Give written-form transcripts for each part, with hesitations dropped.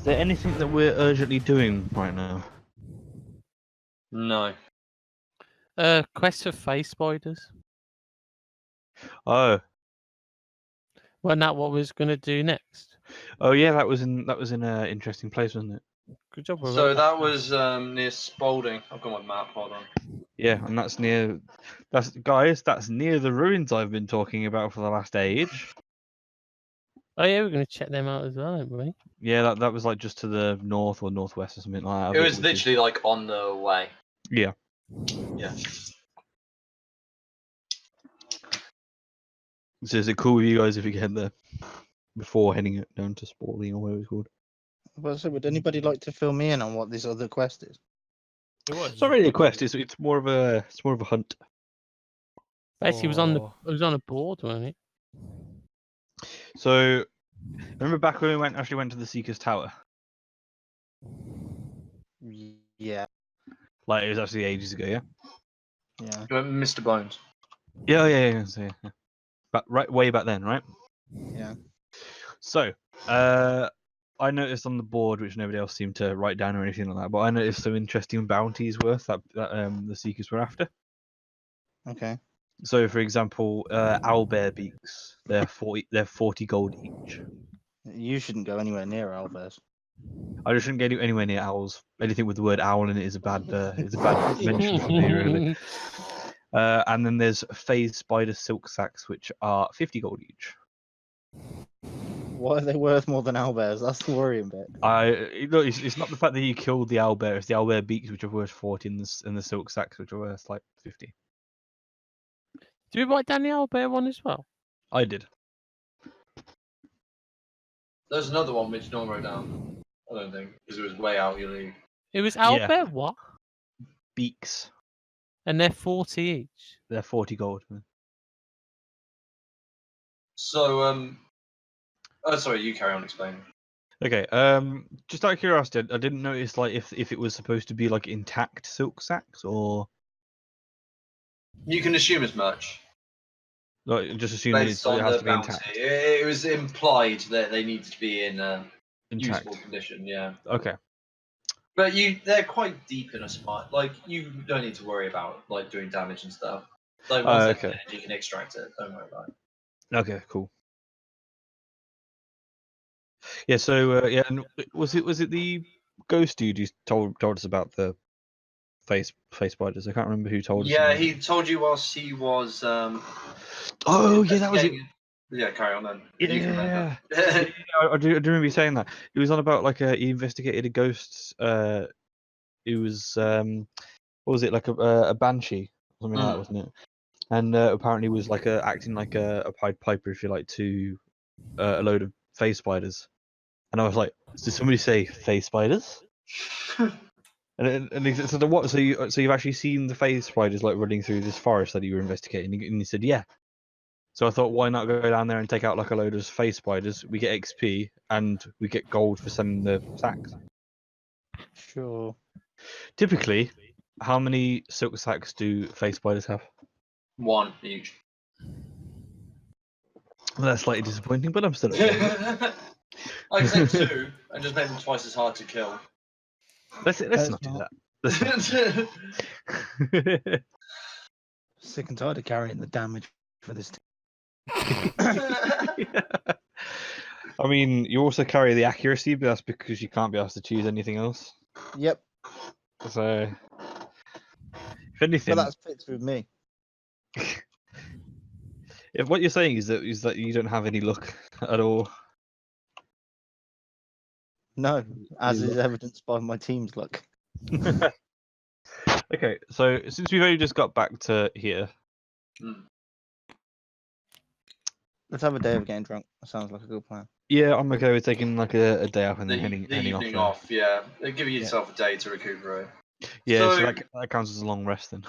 there anything that we're urgently doing right now? No. Quest for face spiders. Oh, Wasn't that what we was gonna do next? oh yeah, that was in an interesting place, wasn't it? Good job. So that was near Spalding. I've got my map. Hold on. Yeah, and that's near the ruins I've been talking about for the last age. Oh yeah, we're gonna check them out as well, aren't we? Yeah, that was like just to the north or northwest or something like that. It was literally like on the way. Yeah. Yeah. So is it cool with you guys if you get there before heading it down to Spalding or whatever it's called? Well, so would anybody like to fill me in on what this other quest is? It's not really a quest. It's more of a hunt. Basically, it was on a board, wasn't it? So remember back when we actually went to the Seeker's Tower? Yeah, Like it was actually ages ago, yeah. yeah, Mr. Bones. Yeah. So, yeah. But right way back then, right? yeah. So, I noticed on the board, which nobody else seemed to write down or anything like that, but I noticed some interesting bounties worth that the Seekers were after. Okay. So, for example, owlbear beaks, they're 40 gold each. You shouldn't go anywhere near Alves. I just shouldn't get anywhere near owls. Anything with the word owl in it is a bad mention for me, really. And then there's phase spider silk sacks, which are 50 gold each. Why are they worth more than owlbears? That's the worrying bit. Look, it's not the fact that you killed the owlbear; it's the owlbear beaks, which are worth 40, and the silk sacks, which are worth like 50. Did we write down the owlbear one as well? I did. There's another one which no one wrote down. I don't think because it was way out your league. It was owlbear what? Beaks. And they're 40 each. They're 40 gold. So oh sorry, you carry on explaining. Okay. Just out of curiosity, I didn't notice like if it was supposed to be like intact silk sacks or You can assume as much. like just assume that Based it on has the to be bounty. intact. It was implied that they needed to be in Intact. usable condition, yeah. Okay. But they're quite deep in a spot. Like you don't need to worry about like doing damage and stuff. Like once Okay. they're finished, you can extract it. Don't worry about it. Okay. Cool. Yeah. So yeah, and was it the ghost dude who told us about the face spiders? I can't remember who told us. Yeah, he told you whilst he was. Oh yeah, that was it. Yeah, carry on then. Yeah. I do remember you saying that. It was on about like he investigated a ghost. It was what was it, like a banshee or something like that, wasn't it? And apparently was like acting like a Pied Piper, if you like, to a load of phase spiders. And I was like, did somebody say phase spiders? And he said, what? So you've actually seen the phase spiders like running through this forest that you were investigating? And he said, yeah. So I thought, why not go down there and take out like a load of phase spiders? We get XP and we get gold for sending the sacks. Sure. Typically, how many silk sacks do phase spiders have? 1 each. Well, that's slightly disappointing, but I'm still okay. I'd say 2 and just make them twice as hard to kill. Let's not do that. Sick and tired of carrying the damage for this. I mean, you also carry the accuracy, but that's because you can't be asked to choose anything else. Yep. So, if anything, But that fits with me. if what you're saying is that you don't have any luck at all. No, as is evidenced by my team's luck. Okay, so since we've only just got back to here, Let's have a day of getting drunk. That sounds like a good plan. yeah, I'm okay with taking like a day off and then heading evening off. off, yeah. Give yourself a day to recuperate. Yeah, so So- that counts as a long rest then.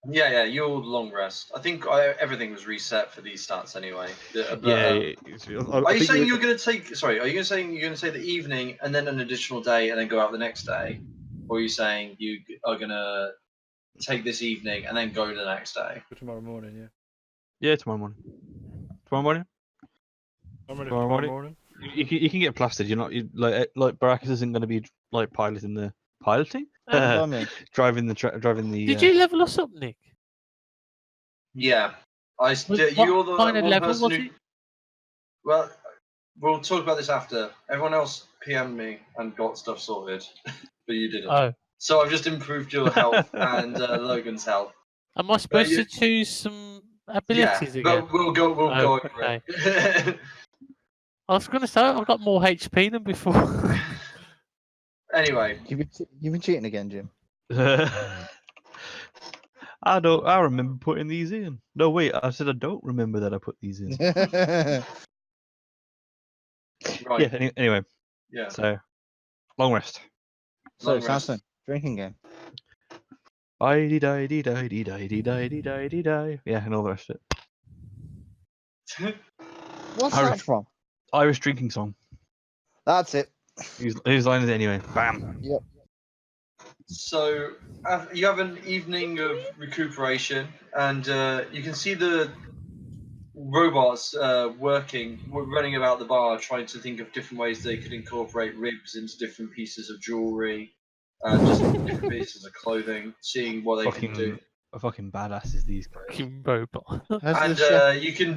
Yeah, you're long rest. I think everything was reset for these stats anyway. Are you saying you're going to take? Sorry, are you saying you're going to take the evening and then an additional day and then go out the next day, or are you saying you are going to take this evening and then go the next day? For tomorrow morning, yeah. Yeah, tomorrow morning. Tomorrow morning? I'm ready Tomorrow for tomorrow morning? morning. You can get plastered. You're not like Baracus isn't going to be like piloting. I mean, Driving the. Did you level us up, Nick? Yeah, What you're the kind of one level person was who. it? Well, we'll talk about this after. Everyone else PM'd me and got stuff sorted, but you didn't. Oh, So I've just improved your health and Logan's health. am I supposed to choose some abilities Yeah, again? but we'll go over okay. it. I was gonna say I've got more HP than before. Anyway, you've been cheating again, Jim. I remember putting these in. No, wait. I said I don't remember that I put these in. right. Yeah. Anyway. Yeah. So, long rest. So, Samson, drinking game. Yeah, and all the rest of it. What's that from? Irish drinking song. That's it. Whose line is it anyway? Bam. Yep. So you have an evening of recuperation, and you can see the robots running about the bar, trying to think of different ways they could incorporate ribs into different pieces of jewelry, just different pieces of clothing, seeing what they can do. Fucking badasses, these guys. Fucking robot. And you can,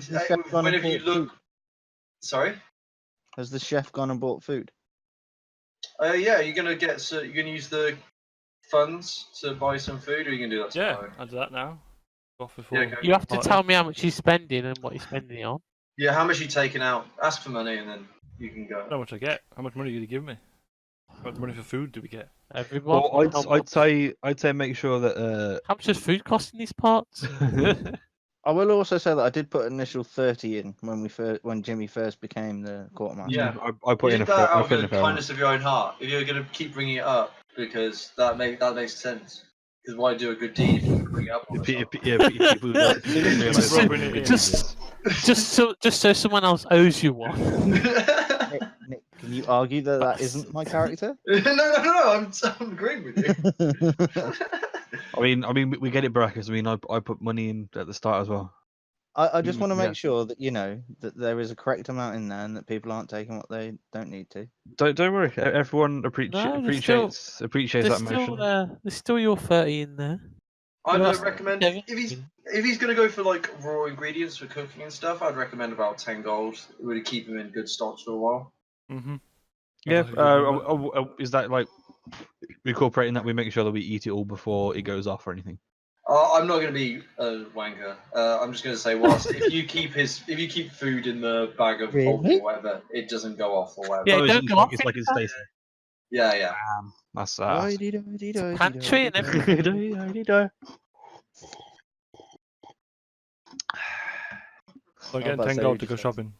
whenever you look. Sorry. Has the chef gone and bought food? Yeah, you're gonna use the funds to buy some food, or you can do that tomorrow. Yeah, I'll do that now. Off before. Yeah, You have to tell me how much he's spending and what he's spending it on. Yeah, how much are you taking out? Ask for money, and then you can go. How much I get? How much money are you gonna give me? How much money for food do we get? Everyone. Well, I'd say make sure that. How much does food cost in these parts? I will also say that I did put initial 30 in when Jimmy first became the quartermaster. Yeah, I put in you a did that out fair of the kindness of your own heart. If you're gonna keep bringing it up, because that makes sense. Because why do a good deed if you bring it up? On just so someone else owes you one. Nick, can you argue that isn't my character? No, I'm agreeing with you. I mean, we get it, Baracus. I mean, I put money in at the start as well. I just want to make Yeah. sure that that there is a correct amount in there and that people aren't taking what they don't need to. Don't worry. Everyone appreciates that motion. There's still your 30 in there. I'd recommend if he's gonna go for like raw ingredients for cooking and stuff. I'd recommend about 10 gold. It would keep him in good stocks for a while. Mm-hmm. Yeah. Is that like incorporating that we make sure that we eat it all before it goes off or anything? I'm not going to be a wanker. I'm just going to say, if you keep food in the bag of holding or whatever, it doesn't go off or whatever. Yeah, don't go off. It's like it's Stacy. Yeah. That's Pantry and everything. So I get 10 gold to go shopping.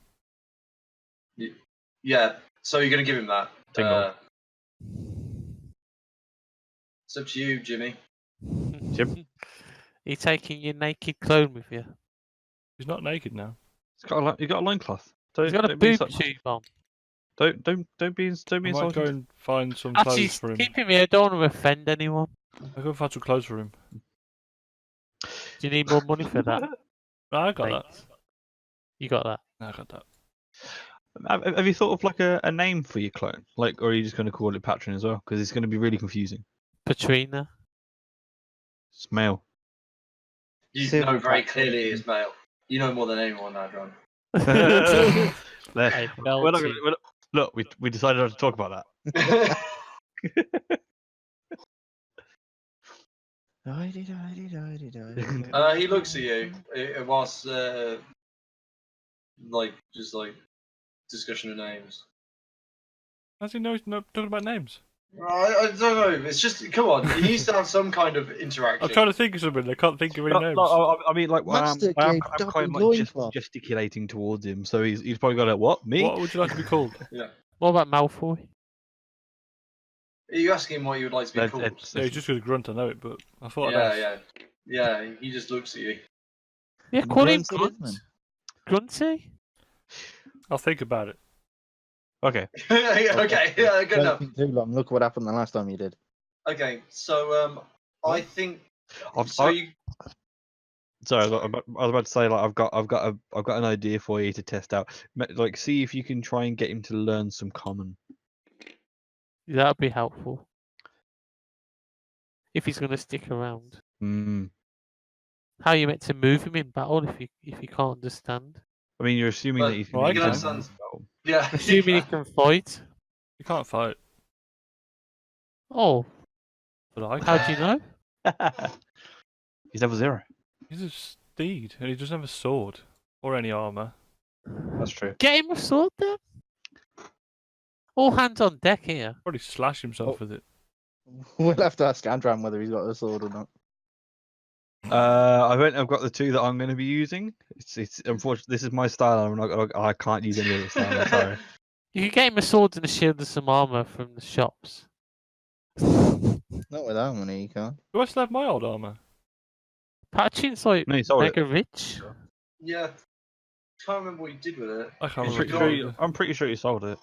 Yeah. So you're going to give him that. 10 gold. It's up to you, Jimmy. Jim? You taking your naked clone with you? He's not naked now. He's got a loincloth. He's got a boob tube on. Don't be I insulted. might go and find some Actually, clothes for him. keep him here. I don't want to offend anyone. I'll go find some clothes for him. Do you need more money for that? I got that. You got that? I got that. Have you thought of like a name for your clone? Like, or are you just going to call it Patron as well? Because it's going to be really confusing. Patrina. It's male. You know very clearly it's male. You know more than anyone now, John. Look, we decided not to talk about that. He looks at you whilst discussion of names. How does he know he's not talking about names? I don't know. It's just come on. He needs to have some kind of interaction. I'm trying to think of something. I can't think of any names. I mean, like, I'm quite like gesticulating towards him, so he's probably got a what? Me? What would you like to be called? Yeah. What about Malfoy? Are you asking what you would like to be called? Yeah, he's just going to grunt. I know it, but I thought. Yeah. He just looks at you. Yeah, call him Grunt. Grunty. I'll think about it. Okay. Okay. Yeah. Good enough. Don't think too long. Look what happened the last time you did. Okay. So I think. Sorry, I was about to say, like, I've got an idea for you to test out. Like, see if you can try and get him to learn some common. That'd be helpful. If he's going to stick around. Mm. How are you meant to move him in battle if you can't understand? I mean, you're assuming But that he's well, going I to can use understand. his battle. Yeah. Assuming he can fight. You can't fight, Oh, but I how can. do you know? He's level 0. He's a steed, and he doesn't have a sword or any armor. That's true. Get him a sword then. All hands on deck here. Probably slash himself with it. We'll have to ask Andram whether he's got a sword or not. I've got the 2 that I'm going to be using. It's unfortunate. This is my style. I can't use any other style. I'm sorry. You can get him a sword and a shield and some armor from the shops. Not with harmony, you can't. Do I still have my old armor? Patchin's like No, you sold mega it. rich. Yeah. Can't remember what you did with it. I can't It's remember. pretty I'm pretty sure you sold it.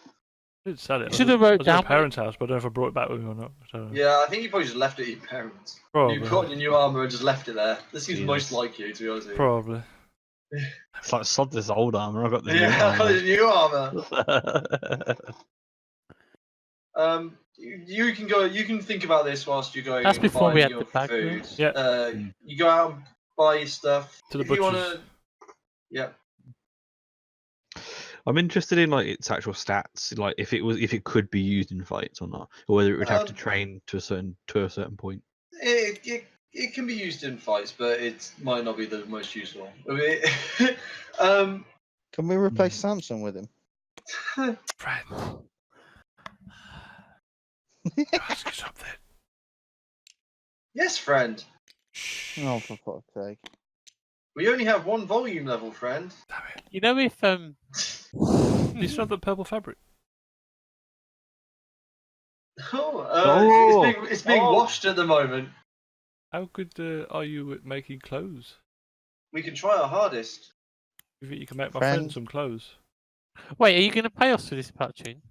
I did sell it. You should have wrote I was at down. my parents' house, but I don't know if I brought it back with me or not. So, Yeah, I think you probably just left it at your parents. probably. You put on your new armor and just left it there. This seems Jesus. most like you, to be honest with you. Probably. It's like sod this old armor. I've got the new Yeah, I got his new armor. armor. You can go. You can think about this whilst you're going. That's and before we buying had your the bag, food. yeah. You go out and buy your stuff. To the if you butchers. wanna, yeah. I'm interested in like its actual stats, like if it could be used in fights or not, or whether it would have to train to a certain point. It can be used in fights, but it might not be the most useful. I mean, Can we replace Samson with him? Friend. Ask you something. yes, friend. Shh. Oh, for fuck's sake. We only have one volume level, friend. Damn it. You know if Do you still have the purple fabric? It's being washed at the moment. How good are you at making clothes? We can try our hardest. You think you can make my Friend. friend some clothes? wait, are you going to pay us for this patching?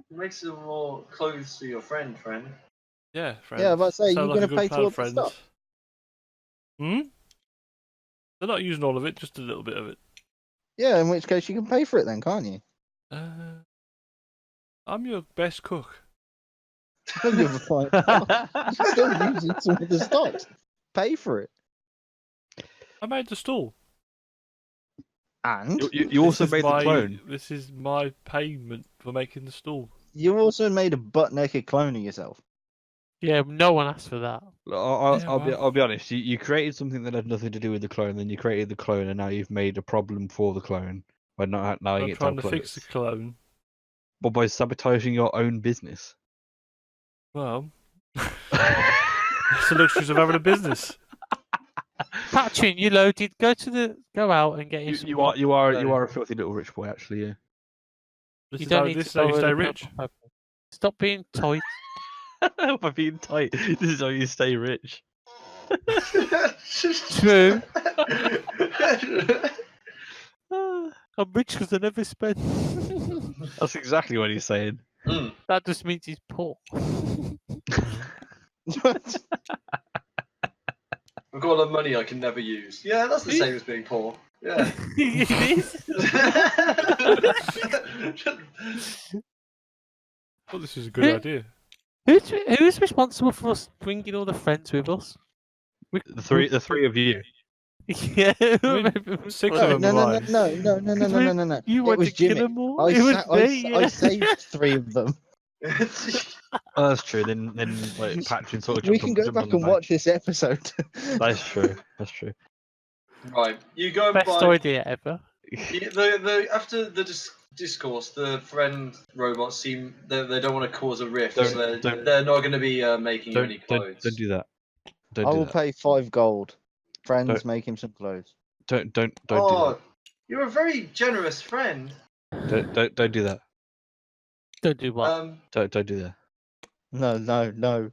Make some more clothes for your friend. Yeah, friend. Yeah, I was about to say, Sound you're like a going to good pay plan, towards the friends. stuff. Hmm? They're not using all of it, just a little bit of it. Yeah, in which case you can pay for it then, can't you? I'm your best cook. Don't give a fuck. You're still using some of the stocks. Pay for it. I made the stool. And You also made the clone. This is my payment for making the stool. you also made a butt-naked clone of yourself. Yeah, no one asked for that. I'll be honest. You created something that had nothing to do with the clone, then you created the clone, and now you've made a problem for the clone by not allowing I'm it to trying have to fix the clothes. clone. But by sabotaging your own business. Well, it's the luxuries of having a business. Patching, you loaded. Go out and get him. You are a filthy little rich boy, actually. Yeah. This You is don't how need this to is how you borrow stay the rich. purple paper. Stop being tight. By being tight. This is how you stay rich. True. I'm rich because I never spend. That's exactly what he's saying. That just means he's poor. I've got a lot of money I can never use. Yeah, that's the same as being poor. Yeah. It is. Well, this is a good idea. Who's responsible for us bringing all the friends with us? The three of you. Yeah, I mean, 6 of them No. alive. You It want was to kill Jimmy. them all? I It was me, I yeah. saved 3 of them. Oh, that's true. Then like Patrick sort of We jumped can on go back the and back. watch this episode. That's true. That's true. Right, you go and Best buy. idea ever. After the discourse, the friend robots seem they don't want to cause a rift, Don't- so don't- they're not going to be making you any Don't clothes. do that. Don't I do will that. pay 5 gold. Friends, Don't- make him some clothes. Don't do Oh, you're a very generous friend. that. Don't do that. Don't do what? Don't do that. No.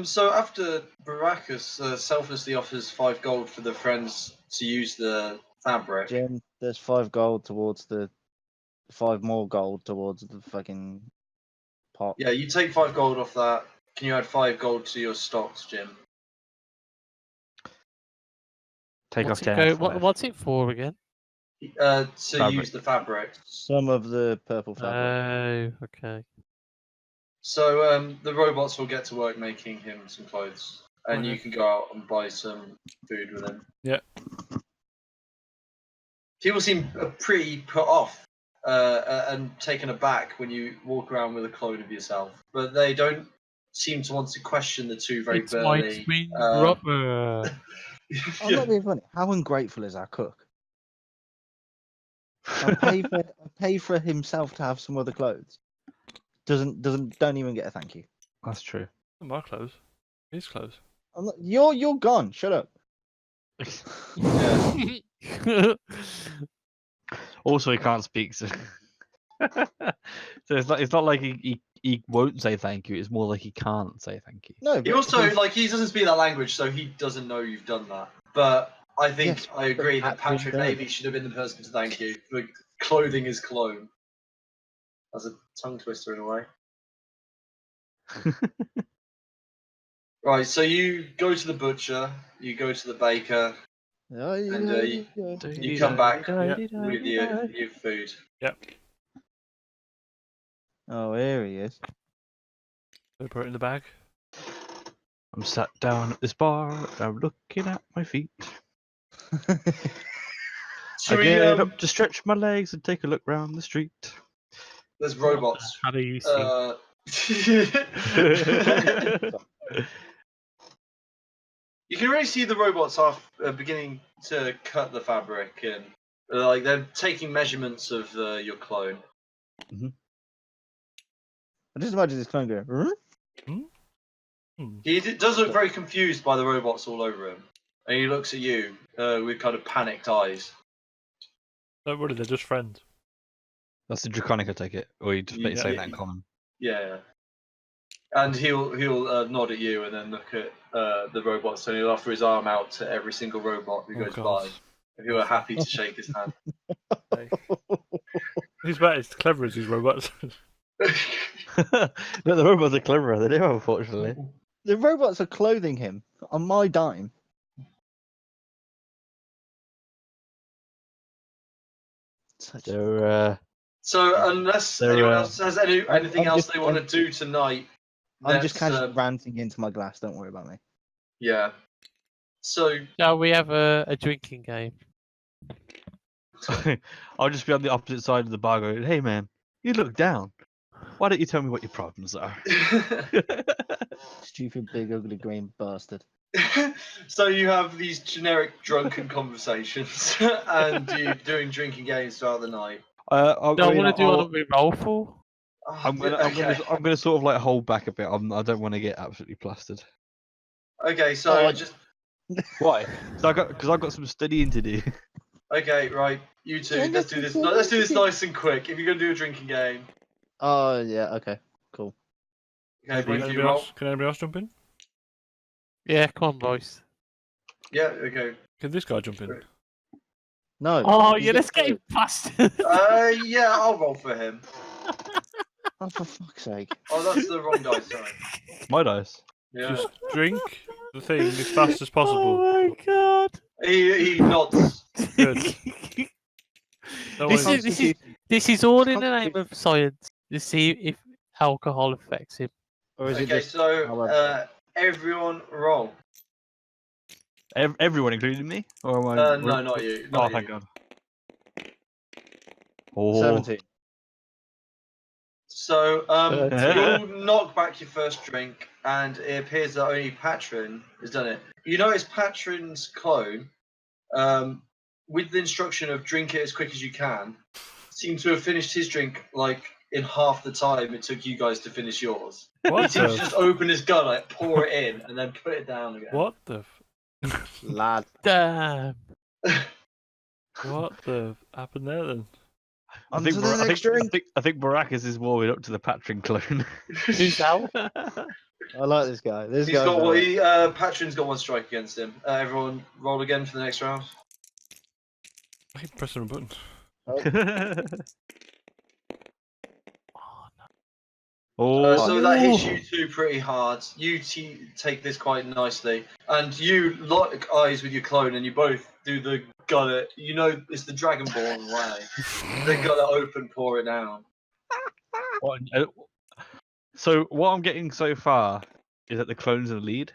So after Baracus selflessly offers 5 gold for the friends to use the fabric. Jim, there's 5 gold towards the 5 more gold towards the fucking pot. Yeah, you take 5 gold off that. Can you add 5 gold to your stocks, Jim? Take What's off it 10. what's it for again? To Fabric. use the fabric. Some of the purple fabric. Oh, okay. So the robots will get to work making him some clothes, and you Okay. can go out and buy some food with him. Yeah. People seem pretty put off and taken aback when you walk around with a clone of yourself, but they don't seem to want to question the two very It's my burly. twin brother. I'm not being funny. How ungrateful is our cook? I pay for himself to have some other clothes. Don't even get a thank you. That's true. My clothes. His clothes. I'm not, you're gone. Shut up. Yeah. Also, he can't speak, so, so it's not like he won't say thank you. It's more like he can't say thank you. No, He but also he's- he doesn't speak that language, so he doesn't know you've done that. But I think Yes, I agree that Patrick Patrick does. maybe should have been the person to thank you for clothing his clone. That's a tongue twister in a way. Right, so you go to the butcher, you go to the baker, and you come back with your food. Oh, here he is. They put it in the bag. I'm sat down at this bar. I'm looking at my feet. Should I we, get up to stretch my legs and take a look round the street. there's robots. How do you see? You can really see the robots are beginning to cut the fabric, and like they're taking measurements of your clone. I just imagine this clone going. He does look very confused by the robots all over him, and he looks at you with kind of panicked eyes. Don't worry, they're just friends. That's the draconic, I take it, or you just make Yeah. saying that in common. Yeah. And he'll nod at you and then look at the robots, and he'll offer his arm out to every single robot who goes God. by, who are happy to shake his hand. He's about as clever as these robots. No, the robots are cleverer than him, unfortunately. The robots are clothing him on my dime. Such They're, So unless They're, anyone else has anything I'm else just- they want to do tonight, I'm just let's, casually ranting into my glass. Don't worry about me. yeah. So Shall we have a drinking game? I'll just be on the opposite side of the bar going, hey man, you look down. Why don't you tell me what your problems are? Stupid, big, ugly, green bastard. so you have these generic drunken conversations, and you're doing drinking games throughout the night. Do I want to do I'll- what we roll for? Oh, I'm gonna sort of like hold back a bit. I don't want to get absolutely plastered. Okay, so Oh, just Why? Because I've got some studying to do. okay, right. You two, Yeah, let's do that's this. okay. Let's do this nice and quick. If you're gonna do a drinking game, Oh yeah, okay, cool. okay, Can both of you anybody roll. else, can anybody else jump in? Yeah, come on, boys. Yeah, okay. Can this guy jump in? No. Oh, he's yeah, got let's get him past. Yeah, I'll roll for him. Oh, for fuck's sake! Oh, that's the wrong dice. Sorry. My dice. Yeah. Just drink the thing as fast as possible. Oh my god. He nods. Good. No This worries. is this is all in the name of science to see if alcohol affects him. Or is it Okay, just? so however- everyone roll. Everyone, including me? Or am I? No, not you. Oh, Not thank you. God. Oh. 17. So Yeah. you'll knock back your first drink, and it appears that only Patron has done it. You notice Patron's clone, with the instruction of drink it as quick as you can, seems to have finished his drink like in half the time it took you guys to finish yours. He What seems to the? just open his gun, like pour it in, and then put it down again. What the? Lad. Damn. What the happened there then? I On think, to the next drink. I think Baracus is warming up to the Patron clone. Who's out? I like this guy. This He's guy's got alright. Patron's got one strike against him. Everyone roll again for the next round. I keep pressing a button. Oh, no. Oh, So that hits you two pretty hard. You take this quite nicely, and you lock eyes with your clone, and you both do the gullet. You know it's the Dragonborn way. The gullet open, pour it down. So what I'm getting so far is that the clone's in the lead.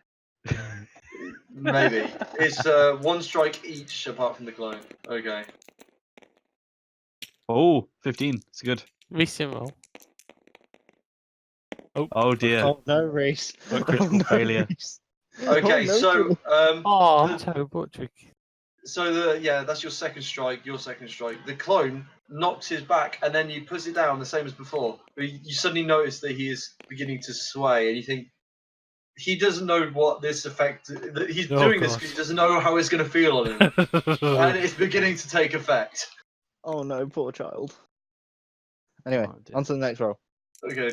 Maybe it's 1 strike each, apart from the clone. Okay. Oh, 15. It's good. Recent roll. Oh dear. Oh no, Rhys. A critical failure. Rhys. Okay, no, so Jimmy. Oh, I'm terrible, tricky. so that's your second strike. Your second strike. The clone knocks his back, and then you put it down the same as before. But you suddenly notice that he is beginning to sway, and you think he doesn't know what this effect. He's doing this because he doesn't know how it's going to feel on him, and it's beginning to take effect. Oh no, poor child. Anyway, Oh, dear. on to the next roll. Okay.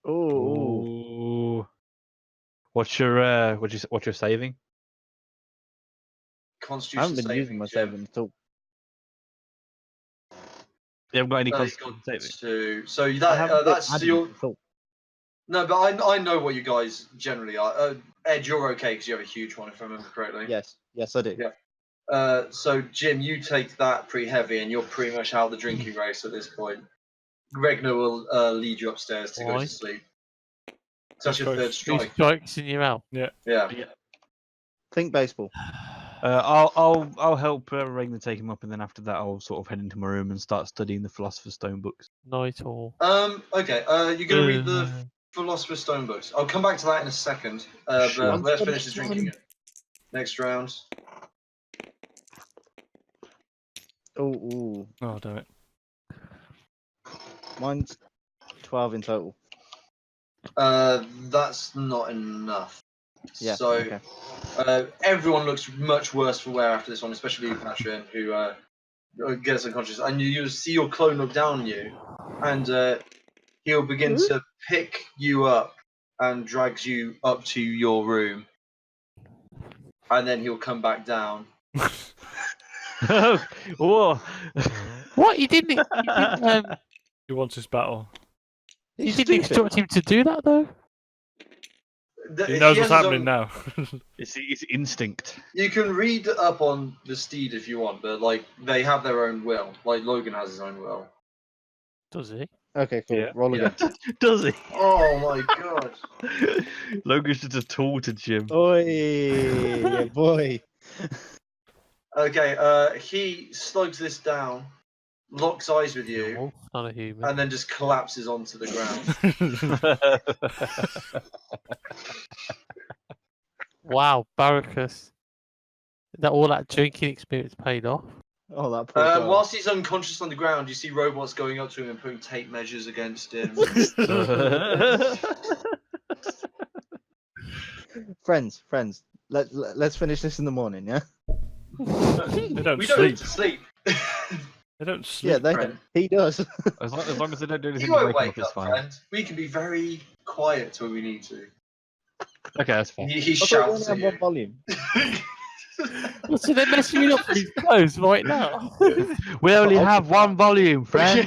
Oh, Ooh. What's your saving? I Constitution haven't been saving, using my Jim. saving at all. You haven't got any No, you've constitution got saving? two. So I that haven't that's added your. it at all. No, but I know what you guys generally are. Ed, you're okay because you have a huge one, if I remember correctly. Yes, I do. Yeah. So Jim, you take that pretty heavy, and you're pretty much out of the drinking race at this point. Regner will lead you upstairs to go Why? to sleep. So that's your third 3 strike. strikes and you're out. Yeah. Think baseball. I'll help Ragnar take him up, and then after that, I'll sort of head into my room and start studying the Philosopher's Stone books. Night or. Okay. You're gonna read the Philosopher's Stone books. I'll come back to that in a second. Sure. But let's finish this drinking. Next round. Oh, Oh, damn it. mine's 12 in total. That's not enough. Yeah. So okay. everyone looks much worse for wear after this one, especially you, Patrick, who gets unconscious. And you see your clone look down on you, and he'll begin to pick you up and drags you up to your room, and then he'll come back down. Whoa! What? You didn't He wants his battle. you didn't instruct him to do that though? He knows has what's his happening own- now. It's instinct. You can read up on the steed if you want, but like they have their own will. Like Logan has his own will. Does he? Okay, cool. Yeah. Roll again. Does he? Oh my god. Logan's just a tool to Jim. Oi, yeah, boy. Okay, he slugs this down, locks eyes with You're a you, wolf, not a human. and then just collapses onto the ground. Wow, Barracus. That all that drinking experience paid off. Oh, that poor child. Whilst he's unconscious on the ground, you see robots going up to him and putting tape measures against him. Friends. Let's finish this in the morning, yeah? They don't We sleep. don't need to sleep. They don't sleep. Yeah, friend. he does. As long as they don't do anything You to won't wake him up, wake it's up, fine. friend. We can be very quiet when we need to. Okay, that's fine. He I thought we shouts only at have one you. volume. So they're messing you up with his clothes right now. We only have one volume, friend.